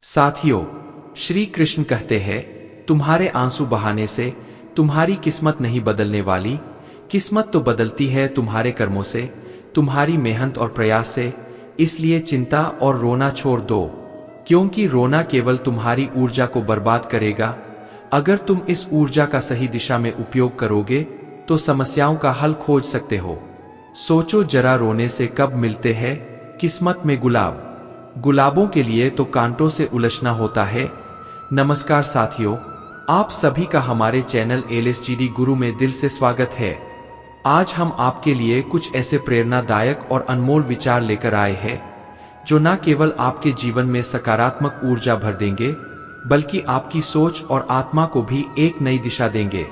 साथियों, श्री कृष्ण कहते हैं, तुम्हारे आंसू बहाने से तुम्हारी किस्मत नहीं बदलने वाली, किस्मत तो बदलती है तुम्हारे कर्मों से, तुम्हारी मेहनत और प्रयास से। इसलिए चिंता और रोना छोड़ दो, क्योंकि रोना केवल तुम्हारी ऊर्जा को बर्बाद करेगा। अगर तुम इस ऊर्जा का सही दिशा में उपयोग करोगे तो समस्याओं का हल खोज सकते हो। सोचो जरा, रोने से कब मिलते हैं किस्मत में गुलाब? गुलाबों के लिए तो कांटों से उलझना होता है। नमस्कार साथियों, आप सभी का हमारे चैनल LSGD गुरु में दिल से स्वागत है। आज हम आपके लिए कुछ ऐसे प्रेरणादायक और अनमोल विचार लेकर आए हैं जो न केवल आपके जीवन में सकारात्मक ऊर्जा भर देंगे, बल्कि आपकी सोच और आत्मा को भी एक नई दिशा देंगे।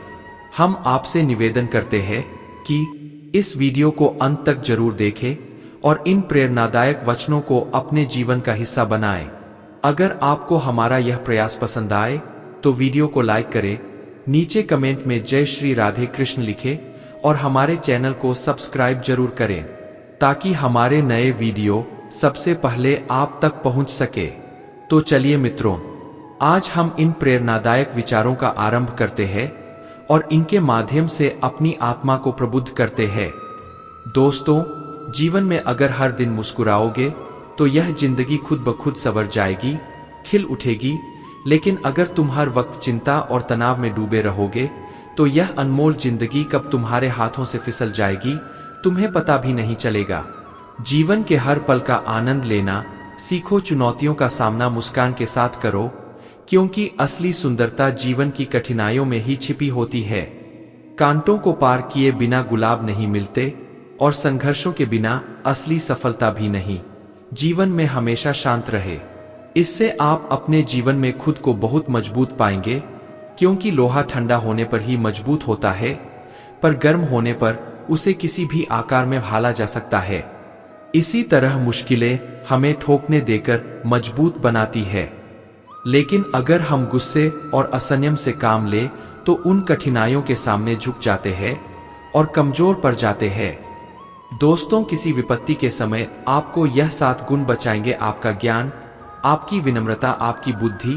हम आपसे निवेदन करते हैं कि इस वीडियो को अंत तक जरूर देखें और इन प्रेरणादायक वचनों को अपने जीवन का हिस्सा बनाएं। अगर आपको हमारा यह प्रयास पसंद आए तो वीडियो को लाइक करें, नीचे कमेंट में जय श्री राधे कृष्ण लिखें और हमारे चैनल को सब्सक्राइब जरूर करें ताकि हमारे नए वीडियो सबसे पहले आप तक पहुंच सके। तो चलिए मित्रों, आज हम इन प्रेरणादायक विचारों का आरंभ करते हैं और इनके माध्यम से अपनी आत्मा को प्रबुद्ध करते हैं। दोस्तों, जीवन में अगर हर दिन मुस्कुराओगे तो यह जिंदगी खुद ब खुद संवर जाएगी, खिल उठेगी। लेकिन अगर तुम हर वक्त चिंता और तनाव में डूबे रहोगे तो यह अनमोल जिंदगी कब तुम्हारे हाथों से फिसल जाएगी, तुम्हें पता भी नहीं चलेगा। जीवन के हर पल का आनंद लेना सीखो, चुनौतियों का सामना मुस्कान के साथ करो, क्योंकि असली सुंदरता जीवन की कठिनाइयों में ही छिपी होती है। कांटों को पार किए बिना गुलाब नहीं मिलते और संघर्षों के बिना असली सफलता भी नहीं। जीवन में हमेशा शांत रहे, इससे आप अपने जीवन में खुद को बहुत मजबूत पाएंगे, क्योंकि लोहा ठंडा होने पर ही मजबूत होता है, पर गर्म होने पर उसे किसी भी आकार में ढाला जा सकता है। इसी तरह मुश्किलें हमें ठोकने देकर मजबूत बनाती है, लेकिन अगर हम गुस्से और असंयम से काम ले तो उन कठिनाइयों के सामने झुक जाते हैं और कमजोर पड़ जाते हैं। दोस्तों, किसी विपत्ति के समय आपको यह 7 गुण बचाएंगे: आपका ज्ञान, आपकी विनम्रता, आपकी बुद्धि,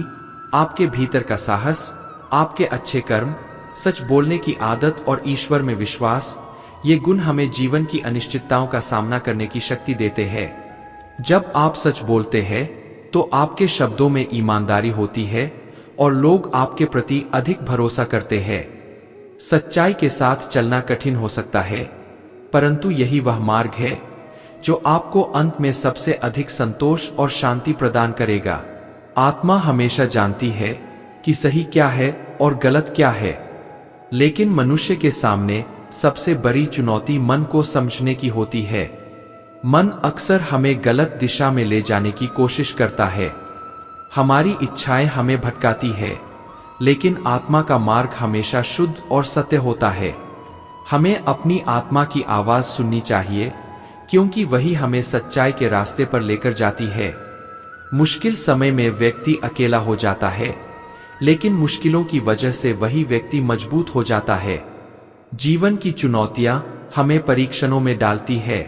आपके भीतर का साहस, आपके अच्छे कर्म, सच बोलने की आदत और ईश्वर में विश्वास। ये गुण हमें जीवन की अनिश्चितताओं का सामना करने की शक्ति देते हैं। जब आप सच बोलते हैं तो आपके शब्दों में ईमानदारी होती है और लोग आपके प्रति अधिक भरोसा करते हैं। सच्चाई के साथ चलना कठिन हो सकता है, परंतु यही वह मार्ग है जो आपको अंत में सबसे अधिक संतोष और शांति प्रदान करेगा। आत्मा हमेशा जानती है कि सही क्या है और गलत क्या है, लेकिन मनुष्य के सामने सबसे बड़ी चुनौती मन को समझने की होती है। मन अक्सर हमें गलत दिशा में ले जाने की कोशिश करता है, हमारी इच्छाएं हमें भटकाती है, लेकिन आत्मा का मार्ग हमेशा शुद्ध और सत्य होता है। हमें अपनी आत्मा की आवाज सुननी चाहिए, क्योंकि वही हमें सच्चाई के रास्ते पर लेकर जाती है। मुश्किल समय में व्यक्ति अकेला हो जाता है, लेकिन मुश्किलों की वजह से वही व्यक्ति मजबूत हो जाता है। जीवन की चुनौतियां हमें परीक्षणों में डालती है,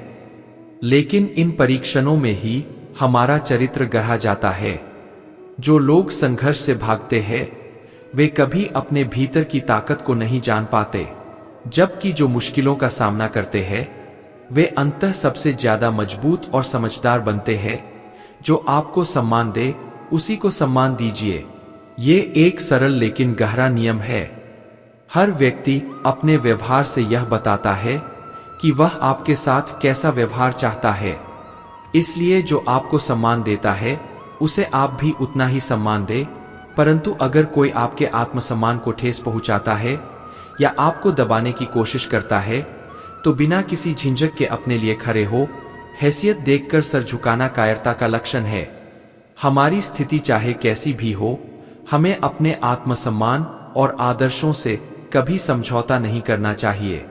लेकिन इन परीक्षणों में ही हमारा चरित्र गढ़ा जाता है। जो लोग संघर्ष से भागते हैं वे कभी अपने भीतर की ताकत को नहीं जान पाते, जबकि जो मुश्किलों का सामना करते हैं वे अंततः सबसे ज्यादा मजबूत और समझदार बनते हैं। जो आपको सम्मान दे उसी को सम्मान दीजिए, ये एक सरल लेकिन गहरा नियम है। हर व्यक्ति अपने व्यवहार से यह बताता है कि वह आपके साथ कैसा व्यवहार चाहता है। इसलिए जो आपको सम्मान देता है उसे आप भी उतना ही सम्मान दे। परंतु अगर कोई आपके आत्मसम्मान को ठेस पहुंचाता है या आपको दबाने की कोशिश करता है तो बिना किसी झिझक के अपने लिए खड़े हो। हैसियत देखकर सर झुकाना कायरता का लक्षण है। हमारी स्थिति चाहे कैसी भी हो, हमें अपने आत्मसम्मान और आदर्शों से कभी समझौता नहीं करना चाहिए।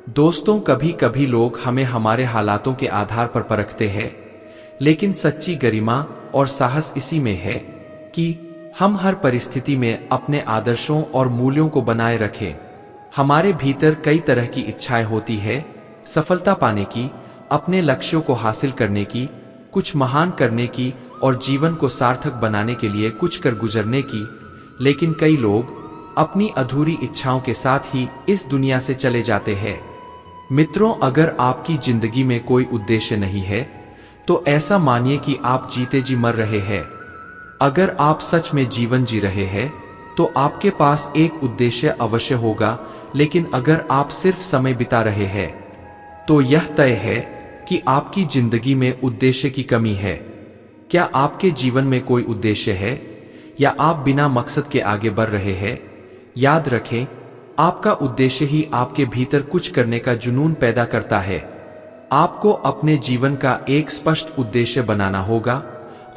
दोस्तों, कभी कभी लोग हमें हमारे हालातों के आधार पर परखते हैं, लेकिन सच्ची गरिमा और साहस इसी में है कि हम हर परिस्थिति में अपने आदर्शों और मूल्यों को बनाए रखें। हमारे भीतर कई तरह की इच्छाएं होती है, सफलता पाने की, अपने लक्ष्यों को हासिल करने की, कुछ महान करने की और जीवन को सार्थक बनाने के लिए कुछ कर गुजरने की, लेकिन कई लोग अपनी अधूरी इच्छाओं के साथ ही इस दुनिया से चले जाते हैं। मित्रों, अगर आपकी जिंदगी में कोई उद्देश्य नहीं है तो ऐसा मानिए कि आप जीते जी मर रहे हैं। अगर आप सच में जीवन जी रहे हैं तो आपके पास एक उद्देश्य अवश्य होगा, लेकिन अगर आप सिर्फ समय बिता रहे हैं तो यह तय है कि आपकी जिंदगी में उद्देश्य की कमी है। क्या आपके जीवन में कोई उद्देश्य है या आप बिना मकसद के आगे बढ़ रहे हैं? याद रखें, आपका उद्देश्य ही आपके भीतर कुछ करने का जुनून पैदा करता है। आपको अपने जीवन का एक स्पष्ट उद्देश्य बनाना होगा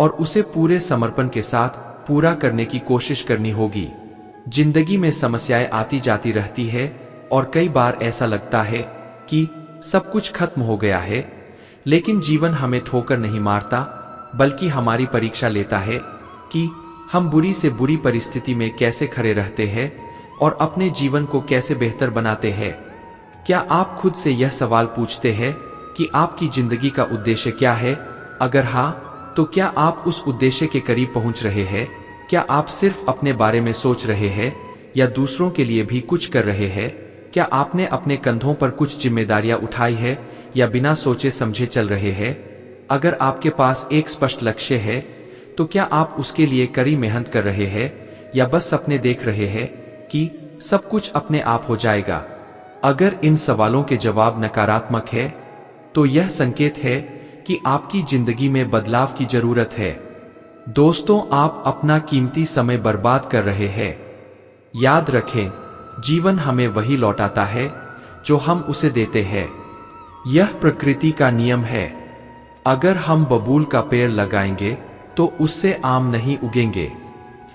और उसे पूरे समर्पण के साथ पूरा करने की कोशिश करनी होगी। जिंदगी में समस्याएं आती जाती रहती है और कई बार ऐसा लगता है कि सब कुछ खत्म हो गया है, लेकिन जीवन हमें ठोकर नहीं मारता, बल्कि हमारी परीक्षा लेता है कि हम बुरी से बुरी परिस्थिति में कैसे खड़े रहते हैं और अपने जीवन को कैसे बेहतर बनाते हैं। क्या आप खुद से यह सवाल पूछते हैं कि आपकी जिंदगी का उद्देश्य क्या है? अगर हाँ, तो क्या आप उस उद्देश्य के करीब पहुंच रहे हैं? क्या आप सिर्फ अपने बारे में सोच रहे हैं या दूसरों के लिए भी कुछ कर रहे हैं? क्या आपने अपने कंधों पर कुछ जिम्मेदारियां उठाई है या बिना सोचे समझे चल रहे हैं? अगर आपके पास एक स्पष्ट लक्ष्य है तो क्या आप उसके लिए कड़ी मेहनत कर रहे हैं या बस सपने देख रहे हैं कि सब कुछ अपने आप हो जाएगा? अगर इन सवालों के जवाब नकारात्मक है तो यह संकेत है कि आपकी जिंदगी में बदलाव की जरूरत है। दोस्तों, आप अपना कीमती समय बर्बाद कर रहे हैं। याद रखें, जीवन हमें वही लौटाता है जो हम उसे देते हैं। यह प्रकृति का नियम है। अगर हम बबूल का पेड़ लगाएंगे तो उससे आम नहीं उगेंगे।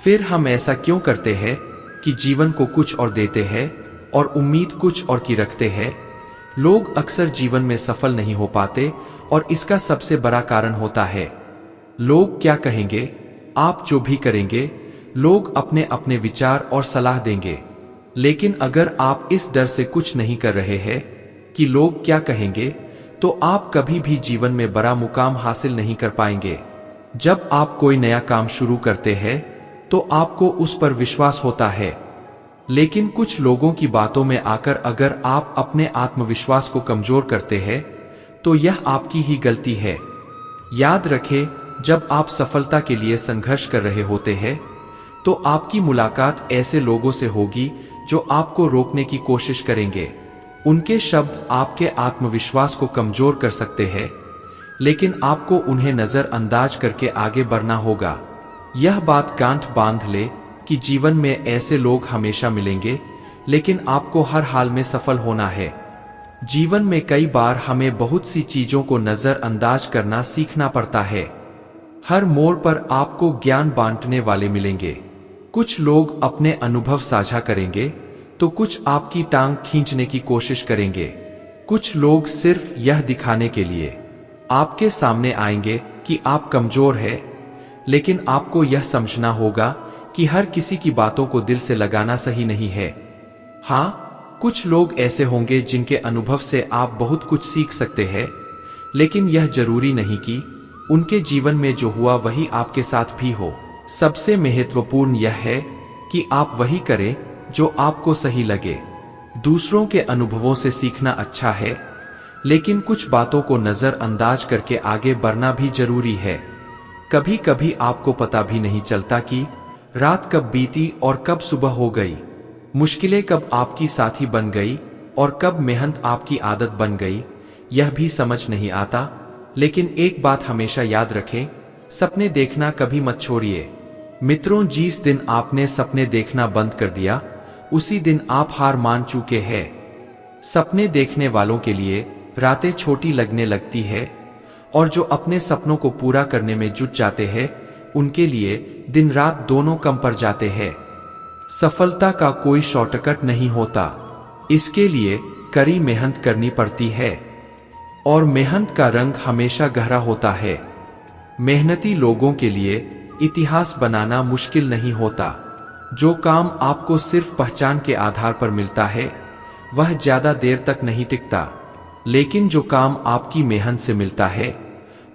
फिर हम ऐसा क्यों करते हैं कि जीवन को कुछ और देते हैं और उम्मीद कुछ और की रखते हैं? लोग अक्सर जीवन में सफल नहीं हो पाते और इसका सबसे बड़ा कारण होता है लोग क्या कहेंगे। आप जो भी करेंगे, लोग अपने अपने विचार और सलाह देंगे, लेकिन अगर आप इस डर से कुछ नहीं कर रहे हैं कि लोग क्या कहेंगे, तो आप कभी भी जीवन में बड़ा मुकाम हासिल नहीं कर पाएंगे। जब आप कोई नया काम शुरू करते हैं तो आपको उस पर विश्वास होता है, लेकिन कुछ लोगों की बातों में आकर अगर आप अपने आत्मविश्वास को कमजोर करते हैं तो यह आपकी ही गलती है। याद रखें, जब आप सफलता के लिए संघर्ष कर रहे होते हैं तो आपकी मुलाकात ऐसे लोगों से होगी जो आपको रोकने की कोशिश करेंगे। उनके शब्द आपके आत्मविश्वास को कमजोर कर सकते हैं, लेकिन आपको उन्हें नजरअंदाज करके आगे बढ़ना होगा। यह बात गांठ बांध ले कि जीवन में ऐसे लोग हमेशा मिलेंगे, लेकिन आपको हर हाल में सफल होना है। जीवन में कई बार हमें बहुत सी चीजों को नजरअंदाज करना सीखना पड़ता है। हर मोड़ पर आपको ज्ञान बांटने वाले मिलेंगे। कुछ लोग अपने अनुभव साझा करेंगे तो कुछ आपकी टांग खींचने की कोशिश करेंगे। कुछ लोग सिर्फ यह दिखाने के लिए आपके सामने आएंगे कि आप कमजोर हैं, लेकिन आपको यह समझना होगा कि हर किसी की बातों को दिल से लगाना सही नहीं है। हाँ, कुछ लोग ऐसे होंगे जिनके अनुभव से आप बहुत कुछ सीख सकते हैं, लेकिन यह जरूरी नहीं कि उनके जीवन में जो हुआ वही आपके साथ भी हो। सबसे महत्वपूर्ण यह है कि आप वही करें जो आपको सही लगे। दूसरों के अनुभवों से सीखना अच्छा है, लेकिन कुछ बातों को नजरअंदाज करके आगे बढ़ना भी जरूरी है। कभी कभी आपको पता भी नहीं चलता कि रात कब बीती और कब सुबह हो गई, मुश्किलें कब आपकी साथी बन गई और कब मेहनत आपकी आदत बन गई, यह भी समझ नहीं आता। लेकिन एक बात हमेशा याद रखें, सपने देखना कभी मत छोड़िए। मित्रों, जिस दिन आपने सपने देखना बंद कर दिया, उसी दिन आप हार मान चुके हैं। सपने देखने वालों के लिए रातें छोटी लगने लगती है, और जो अपने सपनों को पूरा करने में जुट जाते हैं, उनके लिए दिन रात दोनों कम पड़ जाते हैं। सफलता का कोई शॉर्टकट नहीं होता, इसके लिए कड़ी मेहनत करनी पड़ती है, और मेहनत का रंग हमेशा गहरा होता है। मेहनती लोगों के लिए इतिहास बनाना मुश्किल नहीं होता। जो काम आपको सिर्फ पहचान के आधार पर मिलता है वह ज्यादा देर तक नहीं टिकता, लेकिन जो काम आपकी मेहनत से मिलता है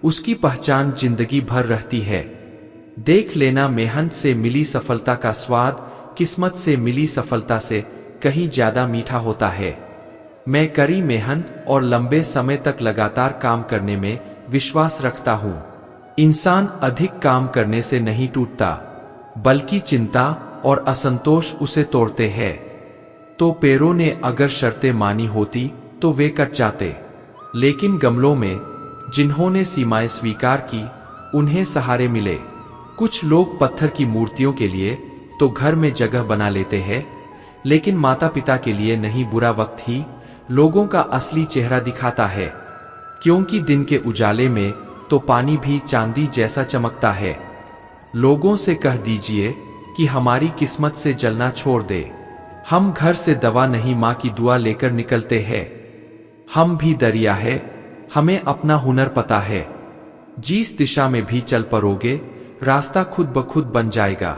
उसकी पहचान जिंदगी भर रहती है। देख लेना, मेहनत से मिली सफलता का स्वाद किस्मत से मिली सफलता से कहीं ज्यादा मीठा होता है। मैं कड़ी मेहनत और लंबे समय तक लगातार काम करने में विश्वास रखता हूँ। इंसान अधिक काम करने से नहीं टूटता, बल्कि चिंता और असंतोष उसे तोड़ते हैं। तो पेड़ों ने अगर शर्तें मानी होती तो वे कट जाते, लेकिन गमलों में जिन्होंने सीमाएं स्वीकार की उन्हें सहारे मिले। कुछ लोग पत्थर की मूर्तियों के लिए तो घर में जगह बना लेते हैं, लेकिन माता पिता के लिए नहीं। बुरा वक्त ही लोगों का असली चेहरा दिखाता है, क्योंकि दिन के उजाले में तो पानी भी चांदी जैसा चमकता है। लोगों से कह दीजिए कि हमारी किस्मत से जलना छोड़ दे। हम घर से दवा नहीं, माँ की दुआ लेकर निकलते हैं। हम भी दरिया है, हमें अपना हुनर पता है। जिस दिशा में भी चल पड़ोगे रास्ता खुद ब खुद बन जाएगा।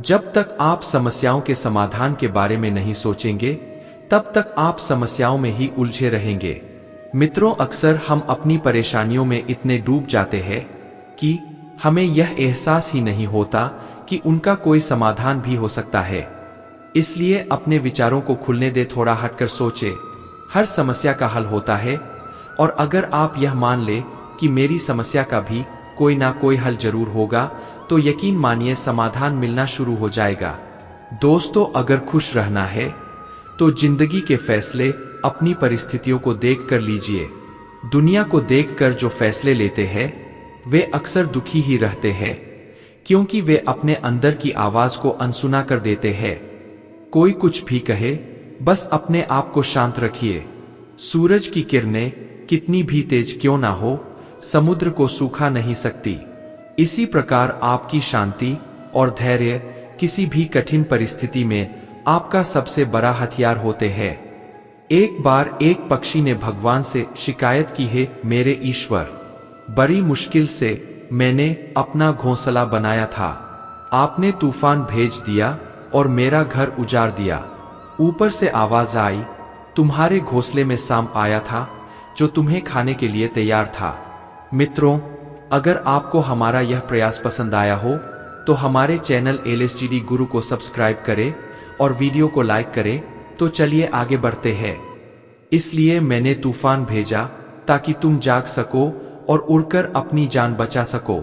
जब तक आप समस्याओं के समाधान के बारे में नहीं सोचेंगे, तब तक आप समस्याओं में ही उलझे रहेंगे। मित्रों, अक्सर हम अपनी परेशानियों में इतने डूब जाते हैं कि हमें यह एहसास ही नहीं होता कि उनका कोई समाधान भी हो सकता है। इसलिए अपने विचारों को खुलने दे, थोड़ा हटकर सोचे। हर समस्या का हल होता है, और अगर आप यह मान ले कि मेरी समस्या का भी कोई ना कोई हल जरूर होगा, तो यकीन मानिए समाधान मिलना शुरू हो जाएगा। दोस्तों, अगर खुश रहना है तो जिंदगी के फैसले अपनी परिस्थितियों को देख कर लीजिए। दुनिया को देखकर जो फैसले लेते हैं वे अक्सर दुखी ही रहते हैं, क्योंकि वे अपने अंदर की आवाज को अनसुना कर देते हैं। कोई कुछ भी कहे, बस अपने आप को शांत रखिए। सूरज की किरणें कितनी भी तेज क्यों ना हो, समुद्र को सूखा नहीं सकती। इसी प्रकार आपकी शांति और धैर्य किसी भी कठिन परिस्थिति में आपका सबसे बड़ा हथियार होते हैं। एक बार एक पक्षी ने भगवान से शिकायत की, है मेरे ईश्वर, बड़ी मुश्किल से मैंने अपना घोंसला बनाया था, आपने तूफान भेज दिया और मेरा घर उजाड़ दिया। ऊपर से आवाज आई, तुम्हारे घोंसले में सांप आया था जो तुम्हें खाने के लिए तैयार था। मित्रों, अगर आपको हमारा यह प्रयास पसंद आया हो तो हमारे चैनल LSGD गुरु को सब्सक्राइब करें और वीडियो को लाइक करें। तो चलिए आगे बढ़ते हैं। इसलिए मैंने तूफान भेजा ताकि तुम जाग सको और उड़कर अपनी जान बचा सको।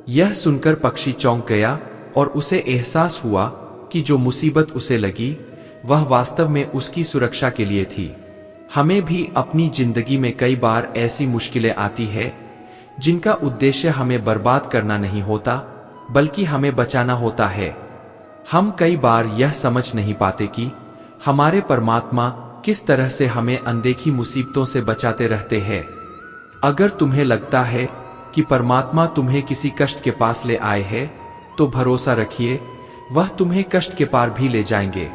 यह सुनकर पक्षी चौंक गया और उसे एहसास हुआ कि जो मुसीबत उसे लगी वह वास्तव में उसकी सुरक्षा के लिए थी। हमें भी अपनी जिंदगी में कई बार ऐसी मुश्किलें आती है जिनका उद्देश्य हमें बर्बाद करना नहीं होता, बल्कि हमें बचाना होता है। हम कई बार यह समझ नहीं पाते कि हमारे परमात्मा किस तरह से हमें अनदेखी मुसीबतों से बचाते रहते हैं। अगर तुम्हें लगता है कि परमात्मा तुम्हें किसी कष्ट के पास ले आए हैं, तो भरोसा रखिए, वह तुम्हें कष्ट के पार भी ले जाएंगे।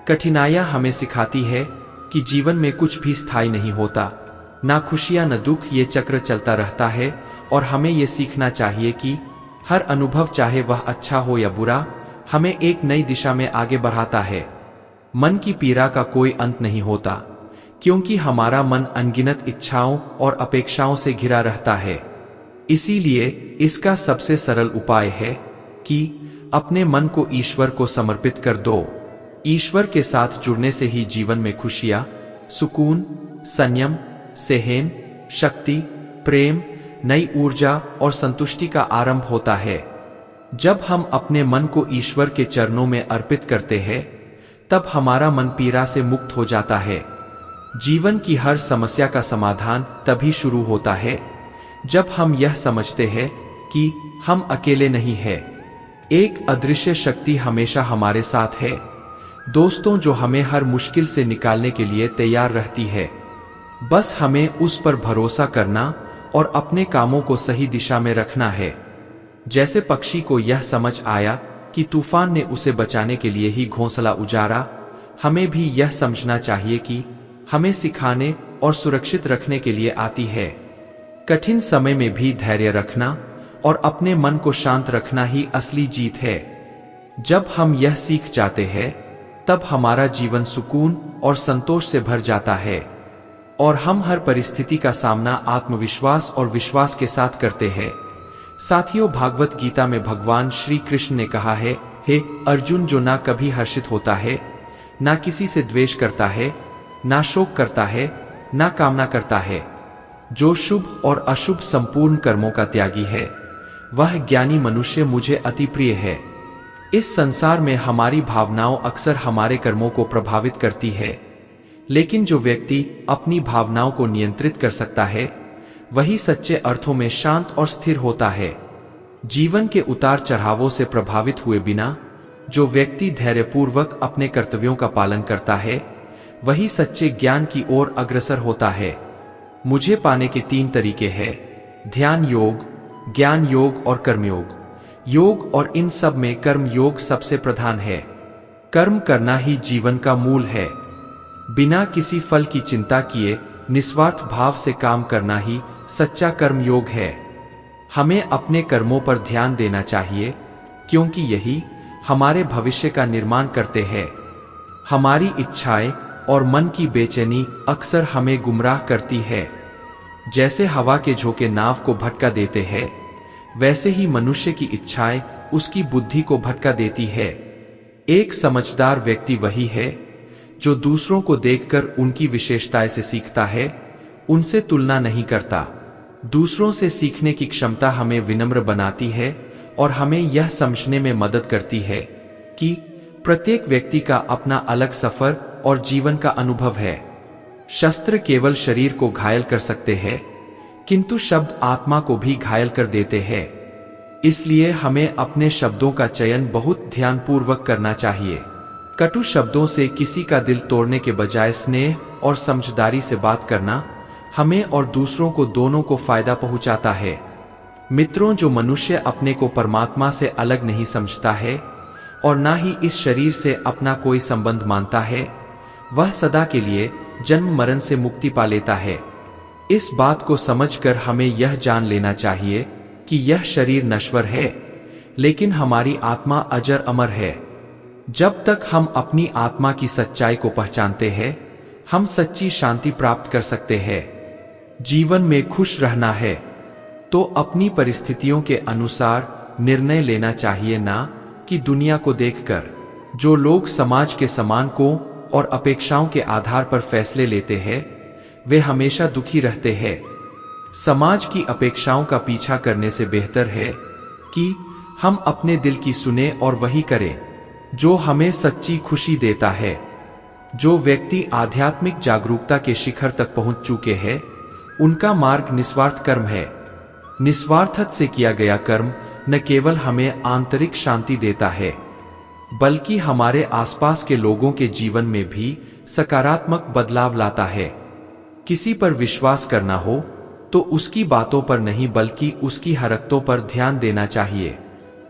कठिनाइयां हमें सिखाती है कि जीवन में कुछ भी स्थायी नहीं होता, ना खुशियां न दुख, ये चक्र चलता रहता है। और हमें ये सीखना चाहिए कि हर अनुभव, चाहे वह अच्छा हो या बुरा, हमें एक नई दिशा में आगे बढ़ाता है। मन की पीड़ा का कोई अंत नहीं होता, क्योंकि हमारा मन अनगिनत इच्छाओं और अपेक्षाओं से घिरा रहता है। इसीलिए इसका सबसे सरल उपाय है कि अपने मन को ईश्वर को समर्पित कर दो। ईश्वर के साथ जुड़ने से ही जीवन में खुशियां, सुकून, संयम, सहन, शक्ति, प्रेम, नई ऊर्जा और संतुष्टि का आरंभ होता है। जब हम अपने मन को ईश्वर के चरणों में अर्पित करते हैं, तब हमारा मन पीड़ा से मुक्त हो जाता है। जीवन की हर समस्या का समाधान तभी शुरू होता है जब हम यह समझते हैं कि हम अकेले नहीं हैं। एक अदृश्य शक्ति हमेशा हमारे साथ है, दोस्तों, जो हमें हर मुश्किल से निकालने के लिए तैयार रहती है। बस हमें उस पर भरोसा करना और अपने कामों को सही दिशा में रखना है। जैसे पक्षी को यह समझ आया कि तूफान ने उसे बचाने के लिए ही घोंसला उजाड़ा, हमें भी यह समझना चाहिए कि हमें सिखाने और सुरक्षित रखने के लिए आती है। कठिन समय में भी धैर्य रखना और अपने मन को शांत रखना ही असली जीत है। जब हम यह सीख जाते हैं, तब हमारा जीवन सुकून और संतोष से भर जाता है। और हम हर परिस्थिति का सामना आत्मविश्वास और विश्वास के साथ करते हैं। साथियों, भागवत गीता में भगवान श्री कृष्ण ने कहा है, हे अर्जुन, जो ना कभी हर्षित होता है, ना किसी से द्वेष करता है, ना शोक करता है, ना कामना करता है, जो शुभ और अशुभ संपूर्ण कर्मों का त्यागी है, वह ज्ञानी मनुष्य मुझे अति प्रिय है। इस संसार में हमारी भावनाओं अक्सर हमारे कर्मों को प्रभावित करती है, लेकिन जो व्यक्ति अपनी भावनाओं को नियंत्रित कर सकता है, वही सच्चे अर्थों में शांत और स्थिर होता है। जीवन के उतार चढ़ावों से प्रभावित हुए बिना जो व्यक्ति धैर्यपूर्वक अपने कर्तव्यों का पालन करता है, वही सच्चे ज्ञान की ओर अग्रसर होता है। मुझे पाने के 3 तरीके हैं: ध्यान योग, ज्ञान योग और कर्मयोग। योग और इन सब में कर्म योग सबसे प्रधान है। कर्म करना ही जीवन का मूल है। बिना किसी फल की चिंता किए निस्वार्थ भाव से काम करना ही सच्चा कर्म योग है। हमें अपने कर्मों पर ध्यान देना चाहिए, क्योंकि यही हमारे भविष्य का निर्माण करते हैं। हमारी इच्छाएं और मन की बेचैनी अक्सर हमें गुमराह करती है। जैसे हवा के झोंके नाव को भटका देते हैं, वैसे ही मनुष्य की इच्छाएं उसकी बुद्धि को भटका देती है। एक समझदार व्यक्ति वही है जो दूसरों को देखकर उनकी विशेषताएं से सीखता है, उनसे तुलना नहीं करता। दूसरों से सीखने की क्षमता हमें विनम्र बनाती है और हमें यह समझने में मदद करती है कि प्रत्येक व्यक्ति का अपना अलग सफर और जीवन का अनुभव है। शस्त्र केवल शरीर को घायल कर सकते हैं, किंतु शब्द आत्मा को भी घायल कर देते हैं। इसलिए हमें अपने शब्दों का चयन बहुत ध्यानपूर्वक करना चाहिए। कटु शब्दों से किसी का दिल तोड़ने के बजाय स्नेह और समझदारी से बात करना हमें और दूसरों को दोनों को फायदा पहुंचाता है। मित्रों, जो मनुष्य अपने को परमात्मा से अलग नहीं समझता है और ना ही इस शरीर से अपना कोई संबंध मानता है, वह सदा के लिए जन्म मरण से मुक्ति पा लेता है। इस बात को समझकर हमें यह जान लेना चाहिए कि यह शरीर नश्वर है, लेकिन हमारी आत्मा अजर अमर है। जब तक हम अपनी आत्मा की सच्चाई को पहचानते हैं, हम सच्ची शांति प्राप्त कर सकते हैं। जीवन में खुश रहना है तो अपनी परिस्थितियों के अनुसार निर्णय लेना चाहिए, ना कि दुनिया को देखकर। जो लोग समाज के सम्मानों और अपेक्षाओं के आधार पर फैसले लेते हैं, वे हमेशा दुखी रहते हैं। समाज की अपेक्षाओं का पीछा करने से बेहतर है कि हम अपने दिल की सुने और वही करें जो हमें सच्ची खुशी देता है। जो व्यक्ति आध्यात्मिक जागरूकता के शिखर तक पहुंच चुके हैं, उनका मार्ग निस्वार्थ कर्म है। निस्वार्थत से किया गया कर्म न केवल हमें आंतरिक शांति देता है, बल्कि हमारे आसपास के लोगों के जीवन में भी सकारात्मक बदलाव लाता है। किसी पर विश्वास करना हो तो उसकी बातों पर नहीं, बल्कि उसकी हरकतों पर ध्यान देना चाहिए।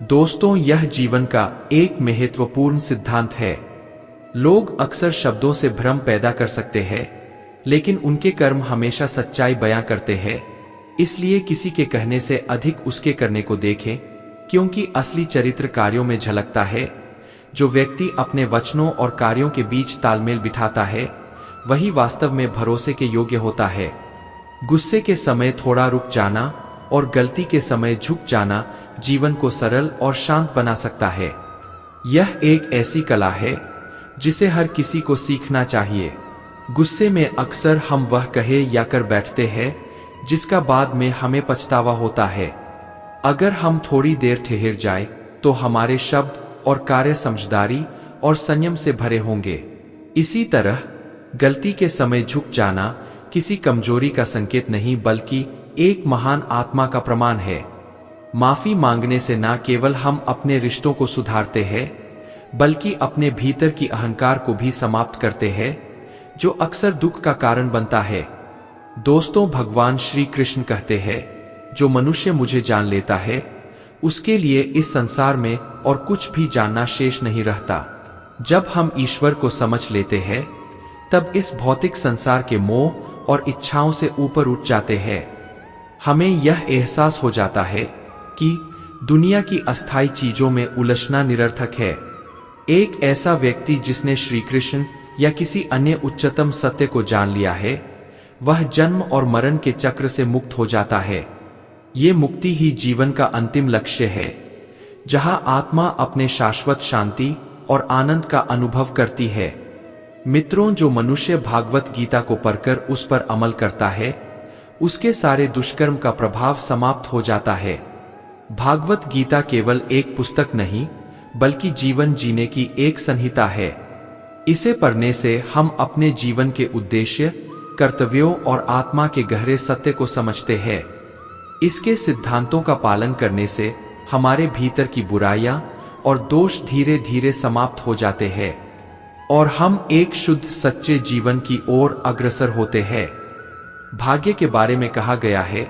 दोस्तों, यह जीवन का एक महत्वपूर्ण सिद्धांत है। लोग अक्सर शब्दों से भ्रम पैदा कर सकते हैं, लेकिन उनके कर्म हमेशा सच्चाई बयां करते हैं। इसलिए किसी के कहने से अधिक उसके करने को देखें, क्योंकि असली चरित्र कार्यों में झलकता है। जो व्यक्ति अपने वचनों और कार्यों के बीच तालमेल बिठाता है, वही वास्तव में भरोसे के योग्य होता है। गुस्से के समय थोड़ा रुक जाना और गलती के समय झुक जाना जीवन को सरल और शांत बना सकता है। यह एक ऐसी कला है जिसे हर किसी को सीखना चाहिए। गुस्से में अक्सर हम वह कहे या कर बैठते हैं जिसका बाद में हमें पछतावा होता है। अगर हम थोड़ी देर ठहर जाएं, तो हमारे शब्द और कार्य समझदारी और संयम से भरे होंगे। इसी तरह गलती के समय झुक जाना किसी कमजोरी का संकेत नहीं, बल्कि एक महान आत्मा का प्रमाण है। माफी मांगने से न केवल हम अपने रिश्तों को सुधारते हैं, बल्कि अपने भीतर की अहंकार को भी समाप्त करते हैं, जो अक्सर दुख का कारण बनता है। दोस्तों, भगवान श्री कृष्ण कहते हैं, जो मनुष्य मुझे जान लेता है, उसके लिए इस संसार में और कुछ भी जानना शेष नहीं रहता। जब हम ईश्वर को समझ लेते हैं, तब इस भौतिक संसार के मोह और इच्छाओं से ऊपर उठ जाते हैं। हमें यह एहसास हो जाता है कि दुनिया की अस्थायी चीजों में उलझना निरर्थक है। एक ऐसा व्यक्ति जिसने श्री कृष्ण या किसी अन्य उच्चतम सत्य को जान लिया है, वह जन्म और मरण के चक्र से मुक्त हो जाता है। ये मुक्ति ही जीवन का अंतिम लक्ष्य है, जहां आत्मा अपने शाश्वत शांति और आनंद का अनुभव करती है। मित्रों, जो मनुष्य भागवत गीता को पढ़कर उस पर अमल करता है, उसके सारे दुष्कर्म का प्रभाव समाप्त हो जाता है। भागवत गीता केवल एक पुस्तक नहीं, बल्कि जीवन जीने की एक संहिता है। इसे पढ़ने से हम अपने जीवन के उद्देश्य, कर्तव्यों और आत्मा के गहरे सत्य को समझते हैं। इसके सिद्धांतों का पालन करने से हमारे भीतर की बुराइयां और दोष धीरे धीरे समाप्त हो जाते हैं और हम एक शुद्ध सच्चे जीवन की ओर अग्रसर होते हैं। भाग्य के बारे में कहा गया है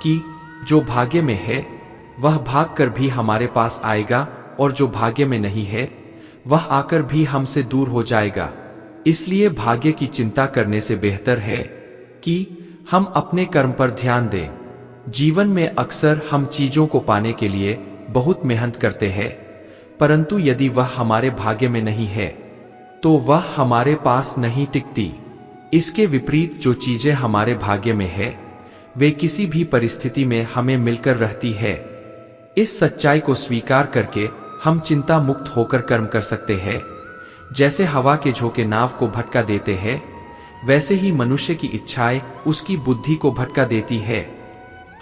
कि जो भाग्य में है वह भाग कर भी हमारे पास आएगा, और जो भाग्य में नहीं है वह आकर भी हमसे दूर हो जाएगा। इसलिए भाग्य की चिंता करने से बेहतर है कि हम अपने कर्म पर ध्यान दें। जीवन में अक्सर हम चीजों को पाने के लिए बहुत मेहनत करते हैं, परंतु यदि वह हमारे भाग्य में नहीं है तो वह हमारे पास नहीं टिकती। इसके विपरीत जो चीजें हमारे भाग्य में है वे किसी भी परिस्थिति में हमें मिलकर रहती है। इस सच्चाई को स्वीकार करके हम चिंता मुक्त होकर कर्म कर सकते हैं। जैसे हवा के झोंके नाव को भटका देते हैं, वैसे ही मनुष्य की इच्छाएं उसकी बुद्धि को भटका देती है।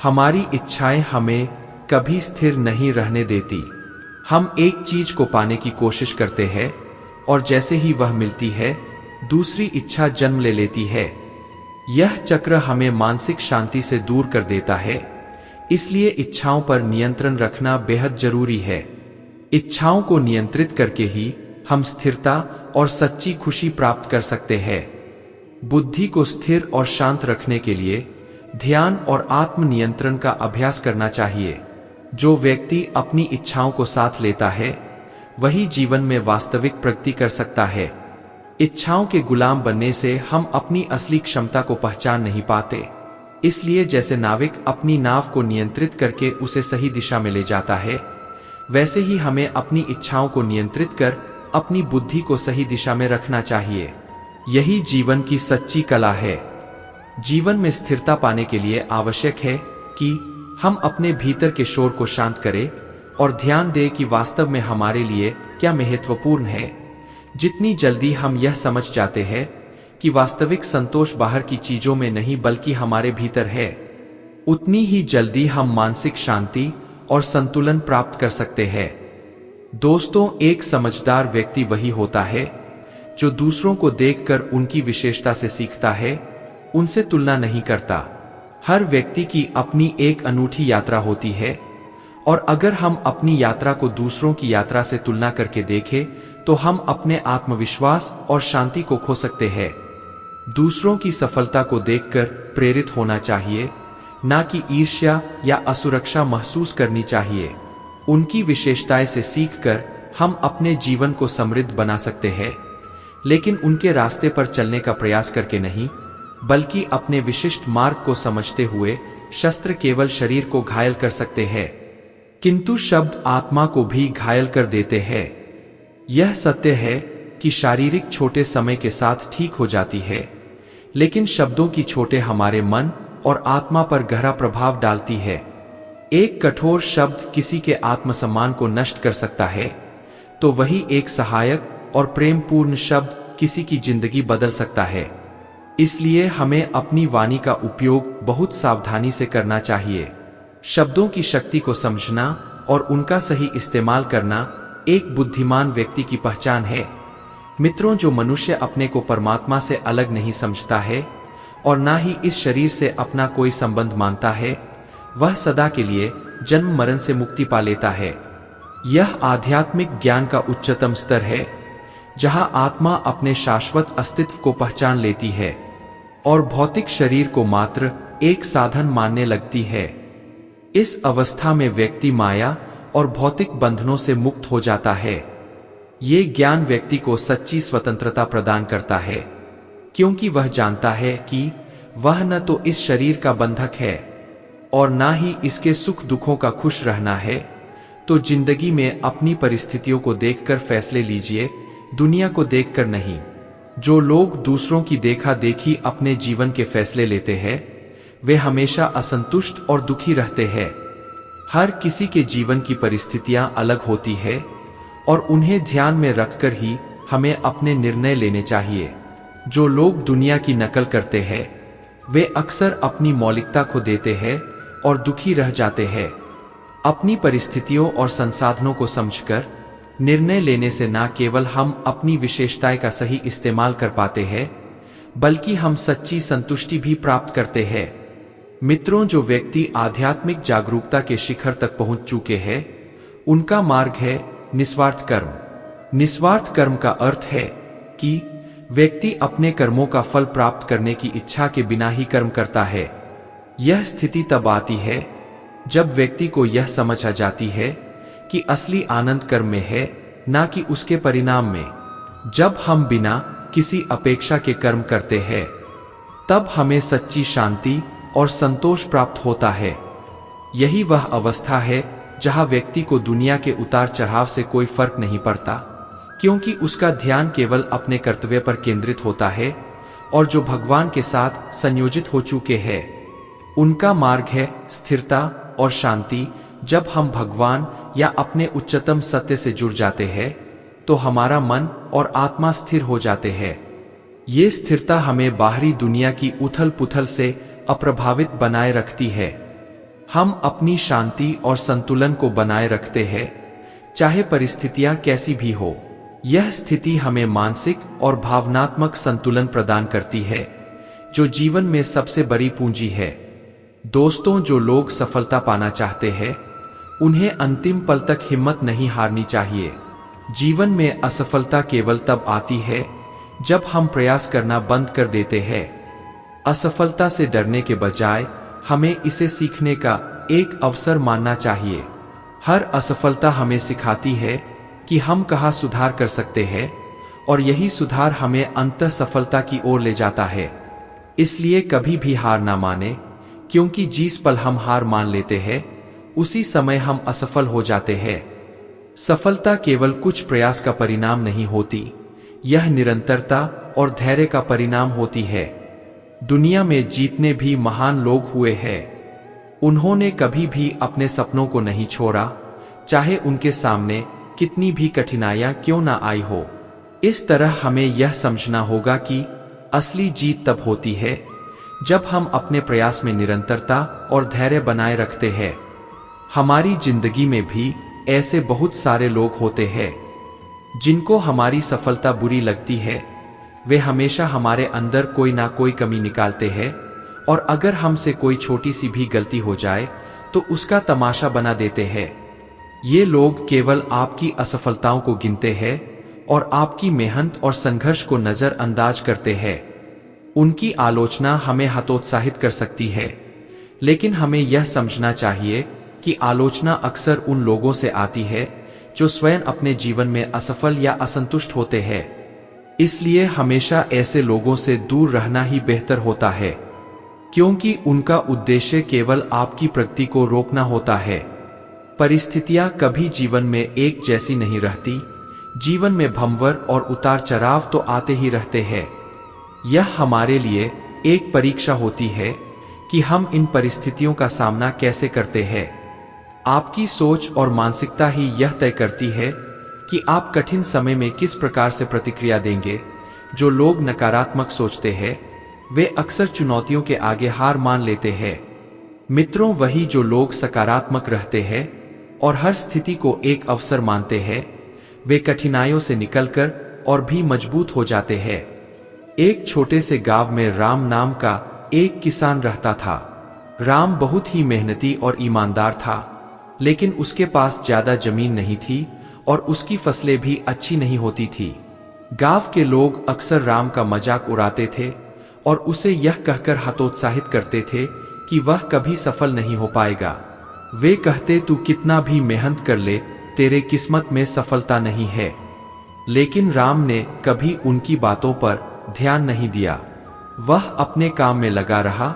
हमारी इच्छाएं हमें कभी स्थिर नहीं रहने देती। हम एक चीज को पाने की कोशिश करते हैं और जैसे ही वह मिलती है दूसरी इच्छा जन्म ले लेती है। यह चक्र हमें मानसिक शांति से दूर कर देता है। इसलिए इच्छाओं पर नियंत्रण रखना बेहद जरूरी है। इच्छाओं को नियंत्रित करके ही हम स्थिरता और सच्ची खुशी प्राप्त कर सकते हैं। बुद्धि को स्थिर और शांत रखने के लिए ध्यान और आत्म नियंत्रण का अभ्यास करना चाहिए। जो व्यक्ति अपनी इच्छाओं को साथ लेता है वही जीवन में वास्तविक प्रगति कर सकता है। इच्छाओं के गुलाम बनने से हम अपनी असली क्षमता को पहचान नहीं पाते। इसलिए जैसे नाविक अपनी नाव को नियंत्रित करके उसे सही दिशा में ले जाता है, वैसे ही हमें अपनी इच्छाओं को नियंत्रित कर अपनी बुद्धि को सही दिशा में रखना चाहिए। यही जीवन की सच्ची कला है। जीवन में स्थिरता पाने के लिए आवश्यक है कि हम अपने भीतर के शोर को शांत करें और ध्यान दें कि वास्तव में हमारे लिए क्या महत्वपूर्ण है। जितनी जल्दी हम यह समझ जाते हैं कि वास्तविक संतोष बाहर की चीजों में नहीं बल्कि हमारे भीतर है, उतनी ही जल्दी हम मानसिक शांति और संतुलन प्राप्त कर सकते हैं। दोस्तों, एक समझदार व्यक्ति वही होता है जो दूसरों को देखकर उनकी विशेषता से सीखता है, उनसे तुलना नहीं करता। हर व्यक्ति की अपनी एक अनूठी यात्रा होती है, और अगर हम अपनी यात्रा को दूसरों की यात्रा से तुलना करके देखें तो हम अपने आत्मविश्वास और शांति को खो सकते हैं। दूसरों की सफलता को देखकर प्रेरित होना चाहिए, ना कि ईर्ष्या या असुरक्षा महसूस करनी चाहिए। उनकी विशेषताएं से सीखकर हम अपने जीवन को समृद्ध बना सकते हैं, लेकिन उनके रास्ते पर चलने का प्रयास करके नहीं, बल्कि अपने विशिष्ट मार्ग को समझते हुए। शस्त्र केवल शरीर को घायल कर सकते हैं, किंतु शब्द आत्मा को भी घायल कर देते हैं। यह सत्य है कि शारीरिक छोटे समय के साथ ठीक हो जाती है, लेकिन शब्दों की छोटे हमारे मन और आत्मा पर गहरा प्रभाव डालती है। एक कठोर शब्द किसी के आत्मसम्मान को नष्ट कर सकता है, तो वही एक सहायक और प्रेमपूर्ण शब्द किसी की जिंदगी बदल सकता है। इसलिए हमें अपनी वाणी का उपयोग बहुत सावधानी से करना चाहिए। शब्दों की शक्ति को समझना और उनका सही इस्तेमाल करना एक बुद्धिमान व्यक्ति की पहचान है। मित्रों, जो मनुष्य अपने को परमात्मा से अलग नहीं समझता है और ना ही इस शरीर से अपना कोई संबंध मानता है, वह सदा के लिए जन्म मरण से मुक्ति पा लेता है। यह आध्यात्मिक ज्ञान का उच्चतम स्तर है, जहां आत्मा अपने शाश्वत अस्तित्व को पहचान लेती है और भौतिक शरीर को मात्र एक साधन मानने लगती है। इस अवस्था में व्यक्ति माया और भौतिक बंधनों से मुक्त हो जाता है। ये ज्ञान व्यक्ति को सच्ची स्वतंत्रता प्रदान करता है, क्योंकि वह जानता है कि वह न तो इस शरीर का बंधक है और ना ही इसके सुख दुखों का खुश रहना है। तो जिंदगी में अपनी परिस्थितियों को देखकर फैसले लीजिए, दुनिया को देखकर नहीं। जो लोग दूसरों की देखा देखी अपने जीवन के फैसले लेते हैं वे हमेशा असंतुष्ट और दुखी रहते हैं। हर किसी के जीवन की परिस्थितियां अलग होती है और उन्हें ध्यान में रखकर ही हमें अपने निर्णय लेने चाहिए। जो लोग दुनिया की नकल करते हैं वे अक्सर अपनी मौलिकता खो देते हैं और दुखी रह जाते हैं। अपनी परिस्थितियों और संसाधनों को समझकर निर्णय लेने से न केवल हम अपनी विशेषताएं का सही इस्तेमाल कर पाते हैं बल्कि हम सच्ची संतुष्टि भी प्राप्त करते हैं। मित्रों, जो व्यक्ति आध्यात्मिक जागरूकता के शिखर तक पहुंच चुके हैं उनका मार्ग है निस्वार्थ कर्म। निस्वार्थ कर्म का अर्थ है कि व्यक्ति अपने कर्मों का फल प्राप्त करने की इच्छा के बिना ही कर्म करता है। यह स्थिति तब आती है जब व्यक्ति को यह समझ आ जाती है कि असली आनंद कर्म में है, ना कि उसके परिणाम में। जब हम बिना किसी अपेक्षा के कर्म करते हैं तब हमें सच्ची शांति और संतोष प्राप्त होता है। यही वह अवस्था है जहां व्यक्ति को दुनिया के उतार चढ़ाव से कोई फर्क नहीं पड़ता, क्योंकि उसका ध्यान केवल अपने कर्तव्य पर केंद्रित होता है और जो भगवान के साथ संयोजित हो चुके हैं उनका मार्ग है स्थिरता और शांति। जब हम भगवान या अपने उच्चतम सत्य से जुड़ जाते हैं तो हमारा मन और आत्मा स्थिर हो जाते हैं। ये स्थिरता हमें बाहरी दुनिया की उथल पुथल से अप्रभावित बनाए रखती है। हम अपनी शांति और संतुलन को बनाए रखते हैं चाहे परिस्थितियां कैसी भी हो। यह स्थिति हमें मानसिक और भावनात्मक संतुलन प्रदान करती है जो जीवन में सबसे बड़ी पूंजी है। दोस्तों, जो लोग सफलता पाना चाहते हैं उन्हें अंतिम पल तक हिम्मत नहीं हारनी चाहिए। जीवन में असफलता केवल तब आती है जब हम प्रयास करना बंद कर देते हैं। असफलता से डरने के बजाय हमें इसे सीखने का एक अवसर मानना चाहिए। हर असफलता हमें सिखाती है कि हम कहाँ सुधार कर सकते हैं और यही सुधार हमें अंततः सफलता की ओर ले जाता है। इसलिए कभी भी हार ना माने, क्योंकि जिस पल हम हार मान लेते हैं उसी समय हम असफल हो जाते हैं। सफलता केवल कुछ प्रयास का परिणाम नहीं होती, यह निरंतरता और धैर्य का परिणाम होती है। दुनिया में जितने भी महान लोग हुए हैं उन्होंने कभी भी अपने सपनों को नहीं छोड़ा, चाहे उनके सामने कितनी भी कठिनाइयां क्यों ना आई हो। इस तरह हमें यह समझना होगा कि असली जीत तब होती है जब हम अपने प्रयास में निरंतरता और धैर्य बनाए रखते हैं। हमारी जिंदगी में भी ऐसे बहुत सारे लोग होते हैं जिनको हमारी सफलता बुरी लगती है। वे हमेशा हमारे अंदर कोई ना कोई कमी निकालते हैं और अगर हमसे कोई छोटी सी भी गलती हो जाए तो उसका तमाशा बना देते हैं। ये लोग केवल आपकी असफलताओं को गिनते हैं और आपकी मेहनत और संघर्ष को नजरअंदाज करते हैं। उनकी आलोचना हमें हतोत्साहित कर सकती है, लेकिन हमें यह समझना चाहिए कि आलोचना अक्सर उन लोगों से आती है जो स्वयं अपने जीवन में असफल या असंतुष्ट होते हैं। इसलिए हमेशा ऐसे लोगों से दूर रहना ही बेहतर होता है, क्योंकि उनका उद्देश्य केवल आपकी प्रगति को रोकना होता है। परिस्थितियां कभी जीवन में एक जैसी नहीं रहती। जीवन में भंवर और उतार चढ़ाव तो आते ही रहते हैं। यह हमारे लिए एक परीक्षा होती है कि हम इन परिस्थितियों का सामना कैसे करते हैं। आपकी सोच और मानसिकता ही यह तय करती है कि आप कठिन समय में किस प्रकार से प्रतिक्रिया देंगे। जो लोग नकारात्मक सोचते हैं वे अक्सर चुनौतियों के आगे हार मान लेते हैं। मित्रों, वही जो लोग सकारात्मक रहते हैं और हर स्थिति को एक अवसर मानते हैं वे कठिनाइयों से निकलकर और भी मजबूत हो जाते हैं। एक छोटे से गांव में राम नाम का एक किसान रहता था। राम बहुत ही मेहनती और ईमानदार था, लेकिन उसके पास ज्यादा जमीन नहीं थी और उसकी फसलें भी अच्छी नहीं होती थी। गांव के लोग अक्सर राम का मजाक उड़ाते थे और उसे यह कहकर हतोत्साहित करते थे कि वह कभी सफल नहीं हो पाएगा। वे कहते, तू कितना भी मेहनत कर ले, तेरे किस्मत में सफलता नहीं है। लेकिन राम ने कभी उनकी बातों पर ध्यान नहीं दिया। वह अपने काम में लगा रहा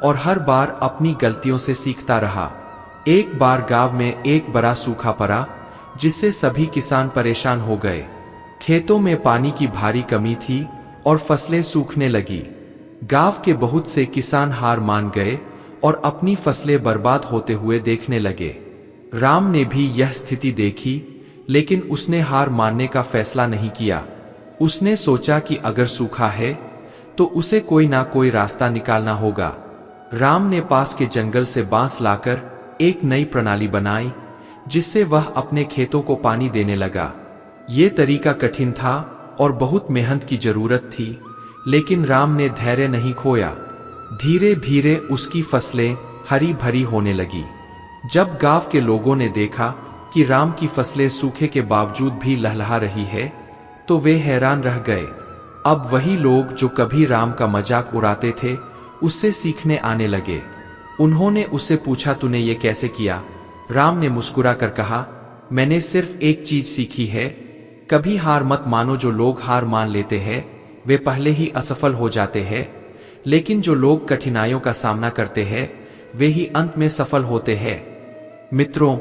और हर बार अपनी गलतियों से सीखता रहा। एक बार गांव में एक बड़ा सूखा पड़ा, जिससे सभी किसान परेशान हो गए। खेतों में पानी की भारी कमी थी और फसलें सूखने लगी। गांव के बहुत से किसान हार मान गए और अपनी फसलें बर्बाद होते हुए देखने लगे। राम ने भी यह स्थिति देखी, लेकिन उसने हार मानने का फैसला नहीं किया। उसने सोचा कि अगर सूखा है तो उसे कोई ना कोई रास्ता निकालना होगा। राम ने पास के जंगल से बांस लाकर एक नई प्रणाली बनाई, जिससे वह अपने खेतों को पानी देने लगा। ये तरीका कठिन था और बहुत मेहनत की जरूरत थी, लेकिन राम ने धैर्य नहीं खोया। धीरे धीरे उसकी फसलें हरी भरी होने लगी। जब गांव के लोगों ने देखा कि राम की फसलें सूखे के बावजूद भी लहलहा रही है, तो वे हैरान रह गए। अब वही लोग जो कभी राम का मजाक उड़ाते थे, उससे सीखने आने लगे। उन्होंने उससे पूछा, तूने ये कैसे किया? राम ने मुस्कुरा कर कहा, मैंने सिर्फ एक चीज सीखी है, कभी हार मत मानो। जो लोग हार मान लेते हैं वे पहले ही असफल हो जाते हैं, लेकिन जो लोग कठिनाइयों का सामना करते हैं वे ही अंत में सफल होते हैं। मित्रों,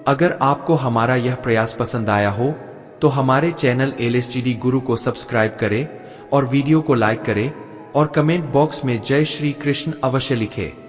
अगर आपको हमारा यह प्रयास पसंद आया हो तो हमारे चैनल LSGD गुरु को सब्सक्राइब करें और वीडियो को लाइक करें और कमेंट बॉक्स में जय श्री कृष्ण अवश्य लिखें।